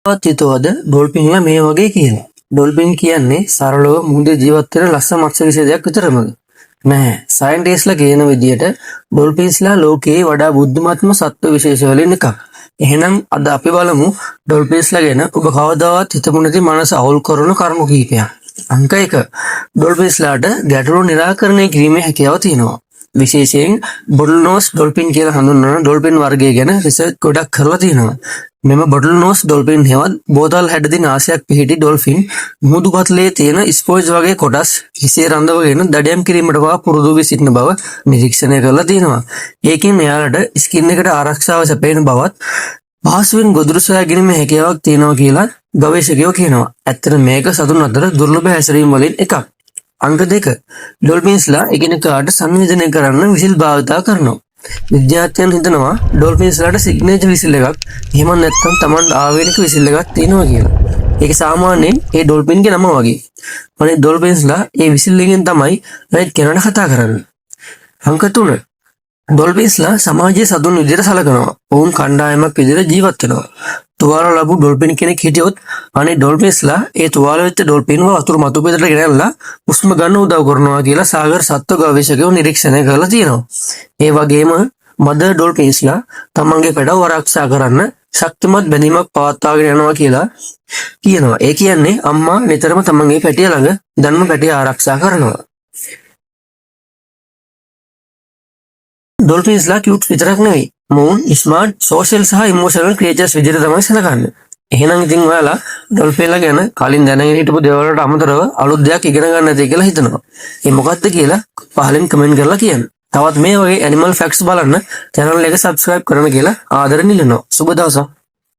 හිතුවද ඩොල්ෆින්ලා මේ වගේ කියලා. ඩොල්ෆින් කියන්නේ සරලව මුහුදේ ජීවත් වෙන ලස්සන මත්ස්‍ය විශේෂයක් විතරමද? නෑ. සයන්ටිස්ට්ලා කියන විදිහට ඩොල්ෆින්ස්ලා ලෝකයේ වඩා බුද්ධිමත්ම සත්ත්ව විශේෂ වලින් එකක්. එහෙනම් අද අපි බලමු ඩොල්ෆින්ස්ලා ගැන ඔබ කවදාවත් හිතපු නැති මනස අවුල් කරන කරුණු කිහිපයක්. අංක 1. ඩොල්ෆින්ස්ලාට ගැටලු නිරාකරණය කිරීමේ හැකියාව තියෙනවා. විශේෂයෙන් බොටල් නෝස් ඩොල්ෆින් කියලා හඳුන්වන ඩොල්ෆින් වර්ගය ගැන රිසර්ච් ගොඩක් කරලා තියෙනවා. මෙම බොටල් නෝස් ඩොල්ෆින් හෙවත් බෝතල් හැඩදී නාසයක් පිහිටි ඩොල්ෆින් මුහුදු පතලේ තියෙන ස්පොන්ජ් වගේ කොටස් හිසේ රඳවගෙන දඩයම් කිරීමට පවා පුරුදු වී සිටින බව නිරීක්ෂණය කරලා තියෙනවා. ඒකෙන් එයාලට ස්කින් එකට ආරක්ෂාව සැපයන බවත් පහසුවෙන් ගොදුරු සොයා ගැනීමේ හැකියාවක් තියෙනවා කියලා ගවේෂකයෝ කියනවා. ඇත්තට මේක සතුන් අතර දුර්ලභ හැසිරීම් වලින් එකක්. අංක 2. ඩොල්ෆින්ස්ලා එකිනෙකාට සංවේදනය කරන්න විසිල් භාවිතා කරනවා. විද්‍යාඥයන් හිතනවා ඩොල්ෆින්ස්ලාට සිග්නේචර් විසිල් එකක් එහෙම නැත්නම් Taman ආවේනික විසිල් එකක් තියෙනවා කියලා. ඒක සාමාන්‍යයෙන් ඒ ඩොල්ෆින්ගේ නම වගේ. අනේ ඩොල්ෆින්ස්ලා ඒ විසිල් එකෙන් තමයි රයිට් කෙනාට කතා කරන්නේ. අංක 3. ඩොල්ෆින්ස්ලා සමාජයේ සතුන් විදිහට සලකනවා. ඔවුන් කණ්ඩායමක් විදිහට ජීවත් වෙනවා. තුවාල ලැබු ඩොල්ෆින් කෙනෙක් හිටියොත් අනේ ඩොල්ෆින්ස්ලා ඒ තුවාල වෙච්ච ඩොල්ෆින්ව වතුර මතු පිටට ගෙනල්ලා උස්ම ගන්න උදව් කරනවා කියලා සාගර සත්ත්ව ගවේෂකයෝ නිරීක්ෂණය කරලා තියෙනවා. ඒ වගේම මදර් ඩොල්ෆින්ස්ලා තමන්ගේ පැටව ආරක්ෂා කරන්න ශක්තිමත් බැඳීමක් පවත්වාගෙන යනවා කියලා කියනවා. ඒ කියන්නේ අම්මා නිතරම තමන්ගේ පැටිය ළඟ ධර්ම පැටිය ආරක්ෂා කරනවා. ඩොල්ෆින්ස්ලා කියුට් විතරක් නෙවෙයි. මොවුන් ස්මාර්ට් සෝෂල් සහ ඉමෝෂනල් ක්‍රියේචර්ස් විදිහට තමයි සැලකන්නේ. එහෙනම් ඉතින් ඔයාලා ඩොල්ෆින්ලා ගැන කලින් දැනගෙන හිටපු දේවල් වලට අමතරව අලුත් දෙයක් ඉගෙන ගන්න නැති කියලා හිතනවා. ඒ මොකක්ද කියලා පහලින් කමෙන්ට් කරලා කියන්න. තවත් මේ වගේ ඇනිමල් ෆැක්ට්ස් බලන්න channel එක subscribe කරන්න කියලා ආදරෙන් ඉල්ලනවා. සුබ දවසක්.